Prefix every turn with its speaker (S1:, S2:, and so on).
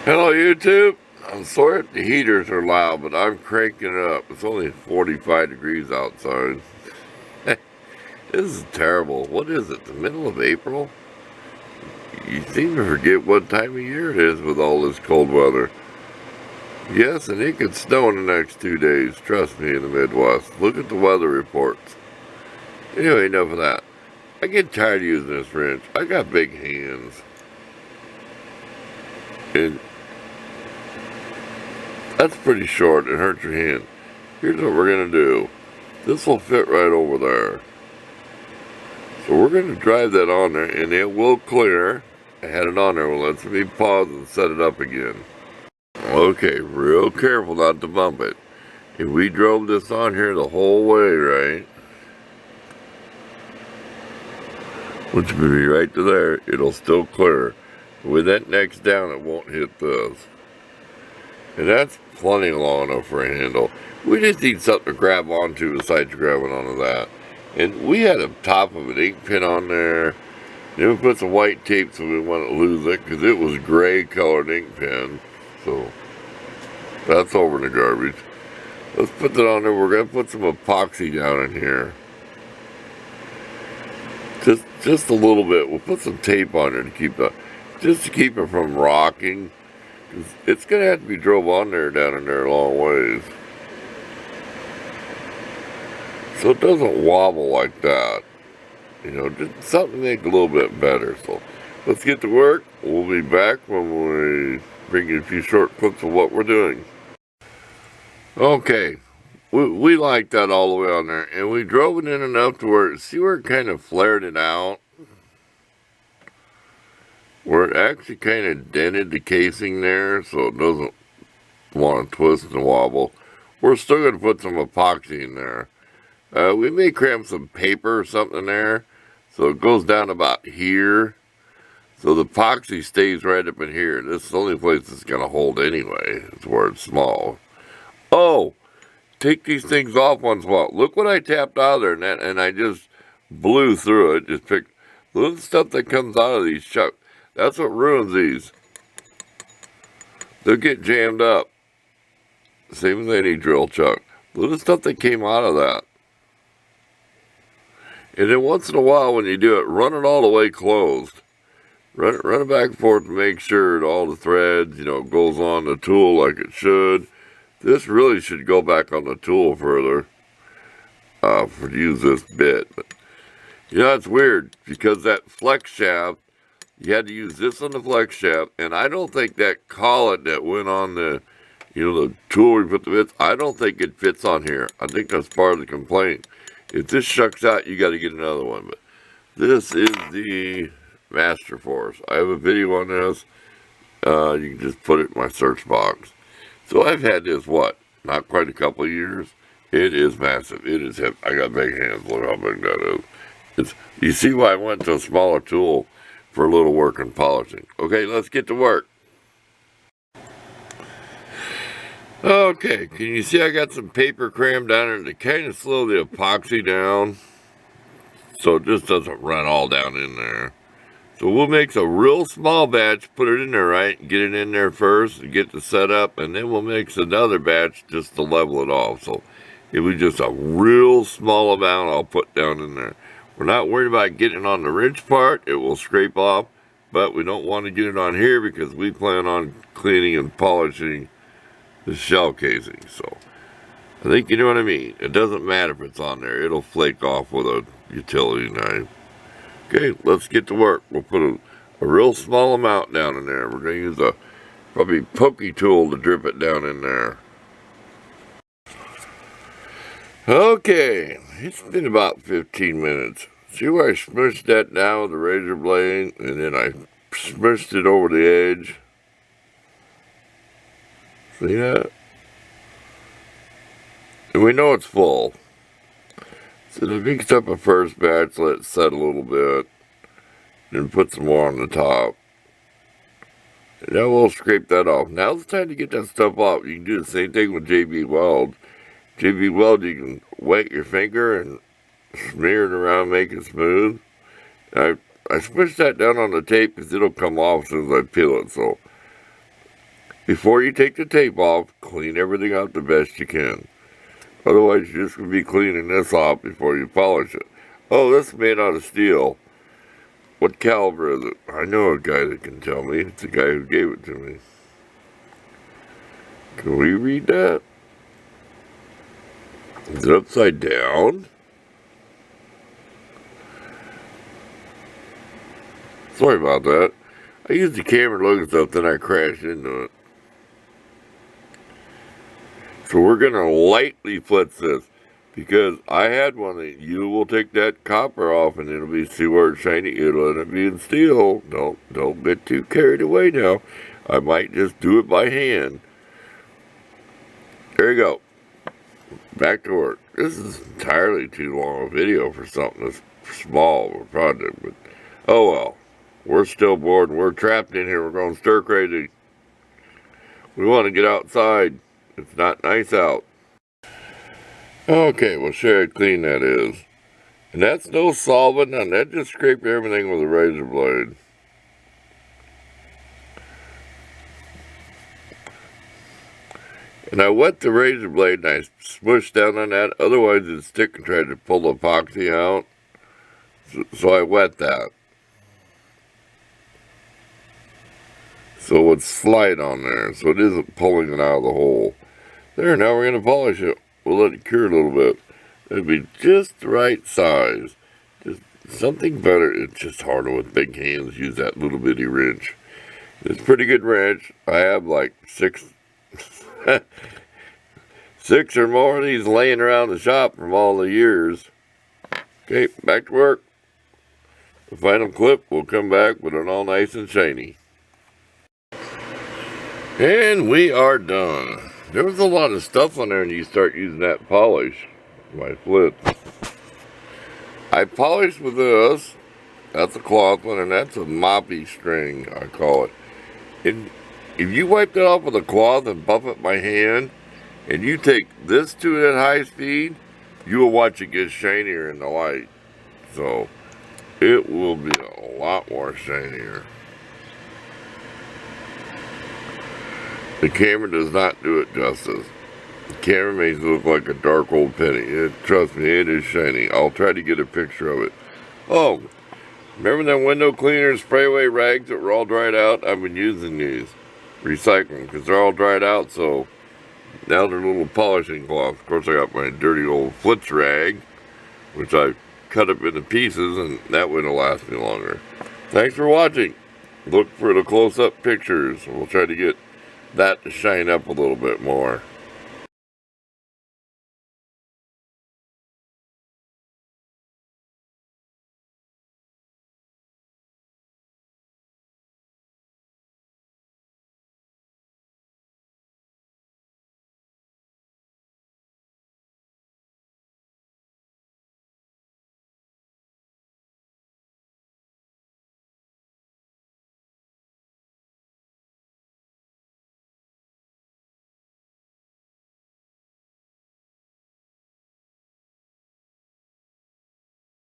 S1: Hello YouTube. I'm sorry if the heaters are loud, but I'm cranking it up. It's only 45 degrees outside. This is terrible. What is it, the middle of April? You seem to forget what time of year it is with all this cold weather. Yes, and it could snow in the next 2 days. Trust me, in the Midwest. Look at the weather reports. Anyway, enough of that. I get tired of using this wrench. I got big hands. And that's pretty short. It hurts your hand. Here's what we're going to do. This will fit right over there. So we're going to drive that on there, and it will clear. I had it on there. Well, let's me pause and set it up again. Okay, real careful not to bump it. If we drove this on here the whole way, right? Which would be right to there, it'll still clear. With that next down, it won't hit this. And that's plenty long enough for a handle. We just need something to grab onto besides grabbing onto that. And we had a top of an ink pen on there. Then we put some white tape so we wouldn't lose it because it was gray colored ink pen. So that's over in the garbage. Let's put that on there. We're going to put some epoxy down in here. Just a little bit. We'll put some tape on there to keep the, just to keep it from rocking. It's going to have to be drove on there down in there a long ways. So it doesn't wobble like that. You know, just something to make it a little bit better. So let's get to work. We'll be back when we bring you a few short clips of what we're doing. Okay. We like that all the way on there. And we drove it in enough to where, see where it kind of flared it out? Where it actually kind of dented the casing there so it doesn't want to twist and wobble. We're still going to put some epoxy in there. We may cram some paper or something in there so it goes down about here. So the epoxy stays right up in here. This is the only place it's going to hold anyway. It's where it's small. Oh, take these things off once in a while. Look what I tapped out of there and I just blew through it. Just picked little stuff that comes out of these chucks. That's what ruins these. They'll get jammed up. Same as any drill chuck. Little stuff that came out of that. And then once in a while when you do it, run it all the way closed. Run it back and forth to make sure that all the threads, you know, goes on the tool like it should. This really should go back on the tool further. For to use this bit. But, you know, it's weird because that flex shaft, you had to use this on the flex shaft, and I don't think that collet that went on the, you know, the tool we put the bits, I don't think it fits on here. I think that's part of the complaint. If this shucks out, you got to get another one. But this is the Master Force. I have a video on this. You can just put it in my search box. So I've had this, what, not quite a couple of years. It is massive. It is heavy. I got big hands. Look how big that is. You see why I went to a smaller tool for a little work and polishing. Okay, let's get to work. Okay, can you see I got some paper crammed down there to kind of slow the epoxy down so it just doesn't run all down in there. So we'll make a real small batch, put it in there right, get it in there first, and get the setup, and then we'll mix another batch just to level it off. So it was just a real small amount I'll put down in there. We're not worried about getting it on the wrench part. It will scrape off, but we don't want to get it on here because we plan on cleaning and polishing the shell casing. So I think you know what I mean. It doesn't matter if it's on there. It'll flake off with a utility knife. Okay, let's get to work. We'll put a real small amount down in there. We're going to use a probably pokey tool to drip it down in there. Okay, it's been about 15 minutes. See where I smushed that down with the razor blade, and then I smushed it over the edge. See that? And we know it's full. So I mixed up a first batch, let it set a little bit, then put some more on the top. And now we'll scrape that off. Now's the time to get that stuff off. You can do the same thing with JB Weld. JB Weld, you can wet your finger and smear it around, make it smooth. I smushed that down on the tape because it'll come off as soon as I peel it. So Before you take the tape off, clean everything out the best you can. Otherwise, you're just going to be cleaning this off before you polish it. Oh, this is made out of steel. What caliber is it? I know a guy that can tell me. It's the guy who gave it to me. Can we read that? Is it upside down? Sorry about that. I used the camera to look at stuff, then I crashed into it. So we're going to lightly flitz this, because I had one that you will take that copper off and it'll be, see where it's shiny, it'll end up being steel. Don't get too carried away now. I might just do it by hand. There you go. Back to work. This is entirely too long a video for something this small of a project, but oh well. We're still bored and we're trapped in here. We're going stir crazy. We want to get outside. It's not nice out. Okay, we'll show you how clean that is. And that's no solvent, and that just scraped everything with a razor blade. And I wet the razor blade and I smushed down on that, otherwise it'd stick and try to pull the epoxy out. So I wet that. So it would slide on there, so it isn't pulling it out of the hole. There, now we're going to polish it. We'll let it cure a little bit. It'll be just the right size. Just something better. It's just harder with big hands. Use that little bitty wrench. It's a pretty good wrench. I have like six or more of these laying around the shop from all the years. Okay, back to work. The final clip, we'll come back with it all nice and shiny. And we are done. There was a lot of stuff on there and you start using that polish. My flip. I polished with this. That's a cloth one, and that's a moppy string, I call it. And if you wipe that off with a cloth and buff it by hand, and you take this to it at high speed, you will watch it get shinier in the light. So, it will be a lot more shinier. The camera does not do it justice. The camera makes it look like a dark old penny. Trust me, it is shiny. I'll try to get a picture of it. Oh, remember them window cleaner spray away rags that were all dried out? I've been using these. Recycling, because they're all dried out, so now they're little polishing cloths. Of course, I got my dirty old Flitz rag, which I cut up into pieces, and that wouldn't last me longer. Thanks for watching. Look for the close-up pictures. We'll try to get that to shine up a little bit more.